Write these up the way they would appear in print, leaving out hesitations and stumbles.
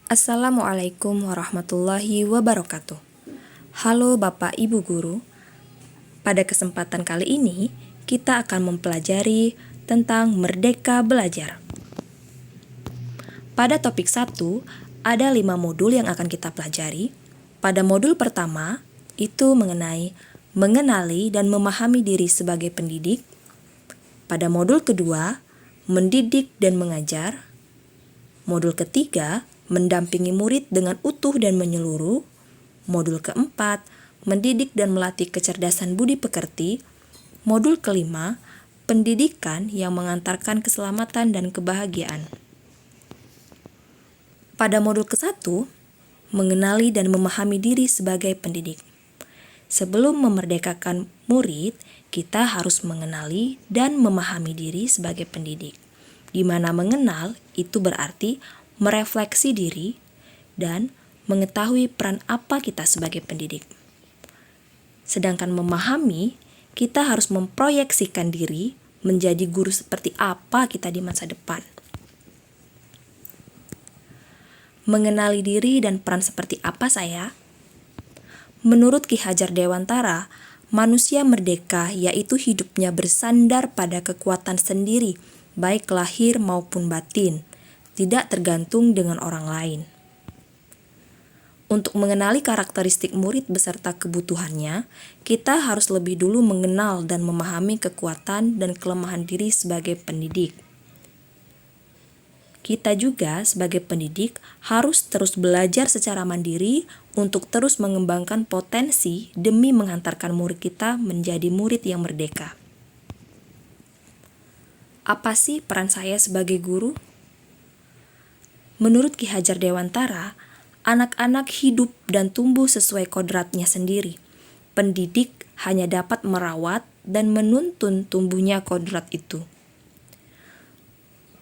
Assalamualaikum warahmatullahi wabarakatuh. Halo Bapak Ibu Guru. Pada kesempatan kali ini, kita akan mempelajari tentang Merdeka Belajar. Pada topik 1, ada 5 modul yang akan kita pelajari. Pada modul pertama, itu mengenai mengenali dan memahami diri sebagai pendidik. Pada modul kedua, mendidik dan mengajar. Modul ketiga, mendampingi murid dengan utuh dan menyeluruh. Modul keempat, mendidik dan melatih kecerdasan budi pekerti. Modul kelima, pendidikan yang mengantarkan keselamatan dan kebahagiaan. Pada modul ke-1, mengenali dan memahami diri sebagai pendidik. Sebelum memerdekakan murid, kita harus mengenali dan memahami diri sebagai pendidik. Di mana mengenal itu berarti merefleksi diri dan mengetahui peran apa kita sebagai pendidik. Sedangkan memahami, kita harus memproyeksikan diri menjadi guru seperti apa kita di masa depan. Mengenali diri dan peran seperti apa saya? Menurut Ki Hajar Dewantara, manusia merdeka yaitu hidupnya bersandar pada kekuatan sendiri, baik lahir maupun batin, tidak tergantung dengan orang lain. Untuk mengenali karakteristik murid beserta kebutuhannya, kita harus lebih dulu mengenal dan memahami kekuatan dan kelemahan diri sebagai pendidik. Kita juga sebagai pendidik harus terus belajar secara mandiri untuk terus mengembangkan potensi demi menghantarkan murid kita menjadi murid yang merdeka. Apa sih peran saya sebagai guru? Menurut Ki Hajar Dewantara, anak-anak hidup dan tumbuh sesuai kodratnya sendiri. Pendidik hanya dapat merawat dan menuntun tumbuhnya kodrat itu.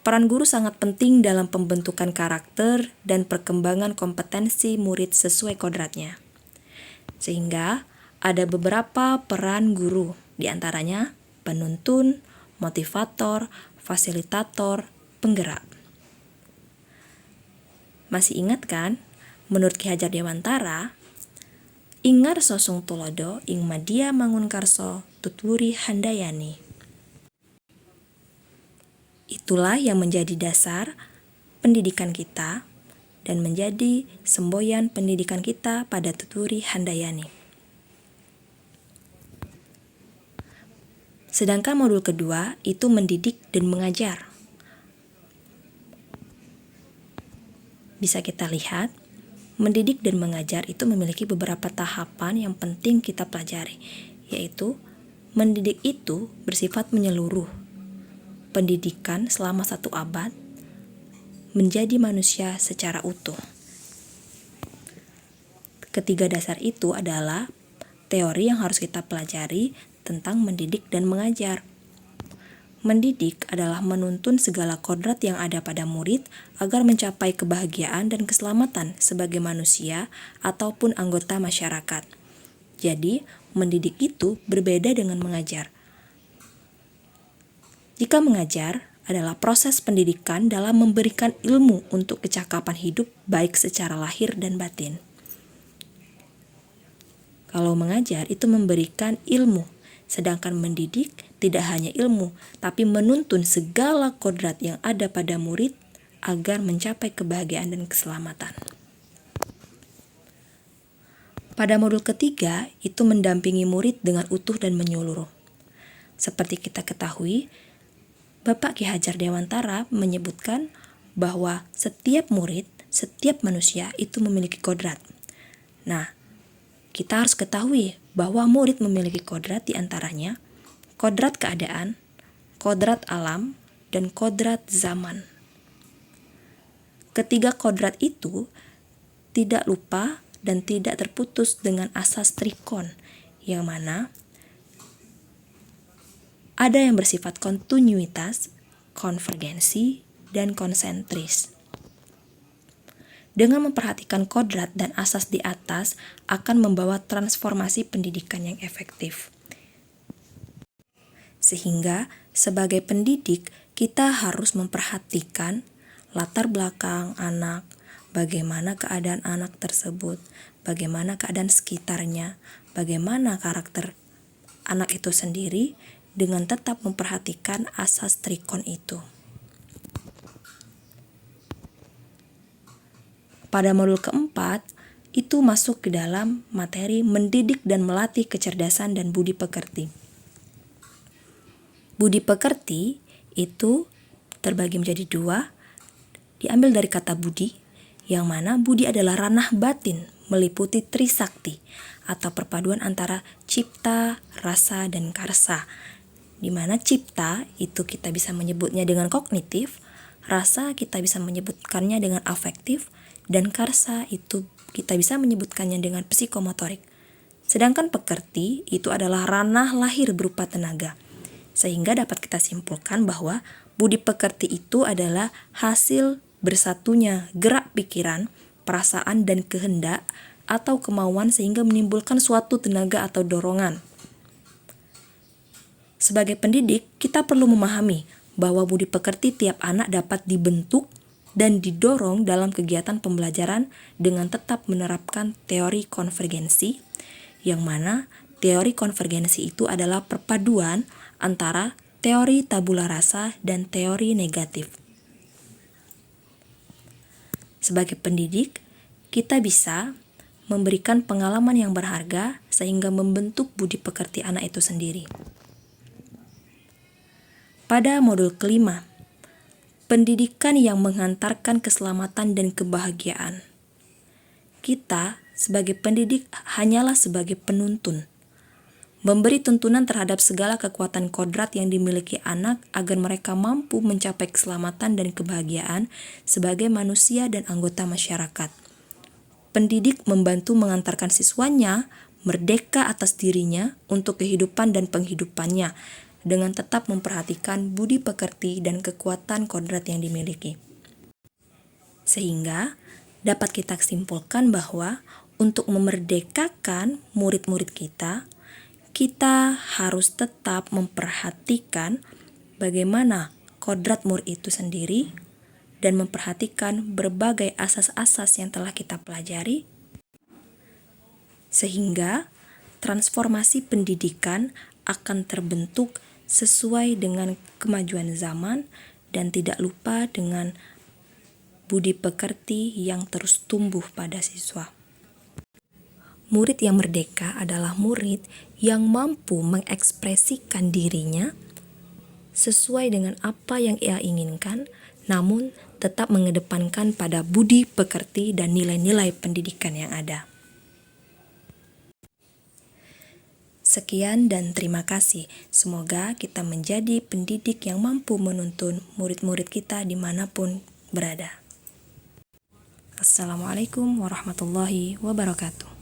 Peran guru sangat penting dalam pembentukan karakter dan perkembangan kompetensi murid sesuai kodratnya. Sehingga ada beberapa peran guru, diantaranya penuntun, motivator, fasilitator, penggerak. Masih ingat kan? Menurut Ki Hajar Dewantara, ingar sosong tulodo ing madya mangunkarso tutwuri handayani. Itulah yang menjadi dasar pendidikan kita dan menjadi semboyan pendidikan kita pada tutwuri handayani. Sedangkan modul kedua itu mendidik dan mengajar. Bisa kita lihat, mendidik dan mengajar itu memiliki beberapa tahapan yang penting kita pelajari, yaitu mendidik itu bersifat menyeluruh. Pendidikan selama 1 abad menjadi manusia secara utuh. Ketiga dasar itu adalah teori yang harus kita pelajari tentang mendidik dan mengajar. Mendidik adalah menuntun segala kodrat yang ada pada murid agar mencapai kebahagiaan dan keselamatan sebagai manusia ataupun anggota masyarakat. Jadi, mendidik itu berbeda dengan mengajar. Jika mengajar adalah proses pendidikan dalam memberikan ilmu untuk kecakapan hidup baik secara lahir dan batin. Kalau mengajar itu memberikan ilmu, sedangkan mendidik tidak hanya ilmu, tapi menuntun segala kodrat yang ada pada murid agar mencapai kebahagiaan dan keselamatan. Pada modul ketiga, itu mendampingi murid dengan utuh dan menyeluruh. Seperti kita ketahui, Bapak Ki Hajar Dewantara menyebutkan bahwa setiap murid, setiap manusia itu memiliki kodrat. Nah, kita harus ketahui bahwa murid memiliki kodrat diantaranya kodrat keadaan, kodrat alam, dan kodrat zaman. Ketiga kodrat itu tidak lupa dan tidak terputus dengan asas trikon, yang mana ada yang bersifat kontinuitas, konvergensi, dan konsentris. Dengan memperhatikan kodrat dan asas di atas akan membawa transformasi pendidikan yang efektif. Sehingga sebagai pendidik kita harus memperhatikan latar belakang anak, bagaimana keadaan anak tersebut, bagaimana keadaan sekitarnya, bagaimana karakter anak itu sendiri, dengan tetap memperhatikan asas trikon itu. Pada modul keempat, itu masuk ke dalam materi mendidik dan melatih kecerdasan dan budi pekerti. Budi pekerti itu terbagi menjadi dua, diambil dari kata budi, yang mana budi adalah ranah batin, meliputi trisakti, atau perpaduan antara cipta, rasa, dan karsa. Di mana cipta itu kita bisa menyebutnya dengan kognitif, rasa kita bisa menyebutkannya dengan afektif, dan karsa itu kita bisa menyebutkannya dengan psikomotorik. Sedangkan pekerti itu adalah ranah lahir berupa tenaga. Sehingga dapat kita simpulkan bahwa budi pekerti itu adalah hasil bersatunya gerak pikiran, perasaan, dan kehendak atau kemauan sehingga menimbulkan suatu tenaga atau dorongan. Sebagai pendidik, kita perlu memahami bahwa budi pekerti tiap anak dapat dibentuk dan didorong dalam kegiatan pembelajaran dengan tetap menerapkan teori konvergensi, yang mana teori konvergensi itu adalah perpaduan antara teori tabula rasa dan teori negatif. Sebagai pendidik, kita bisa memberikan pengalaman yang berharga sehingga membentuk budi pekerti anak itu sendiri. Pada modul kelima, pendidikan yang menghantarkan keselamatan dan kebahagiaan. Kita sebagai pendidik hanyalah sebagai penuntun, memberi tuntunan terhadap segala kekuatan kodrat yang dimiliki anak agar mereka mampu mencapai keselamatan dan kebahagiaan sebagai manusia dan anggota masyarakat. Pendidik membantu mengantarkan siswanya merdeka atas dirinya untuk kehidupan dan penghidupannya, dengan tetap memperhatikan budi pekerti dan kekuatan kodrat yang dimiliki. Sehingga dapat kita simpulkan bahwa untuk memerdekakan murid-murid kita harus tetap memperhatikan bagaimana kodrat murid itu sendiri dan memperhatikan berbagai asas-asas yang telah kita pelajari, sehingga transformasi pendidikan akan terbentuk sesuai dengan kemajuan zaman dan tidak lupa dengan budi pekerti yang terus tumbuh pada siswa. Murid yang merdeka adalah murid yang mampu mengekspresikan dirinya sesuai dengan apa yang ia inginkan, namun tetap mengedepankan pada budi pekerti dan nilai-nilai pendidikan yang ada. Sekian dan terima kasih. Semoga kita menjadi pendidik yang mampu menuntun murid-murid kita dimanapun berada. Assalamualaikum warahmatullahi wabarakatuh.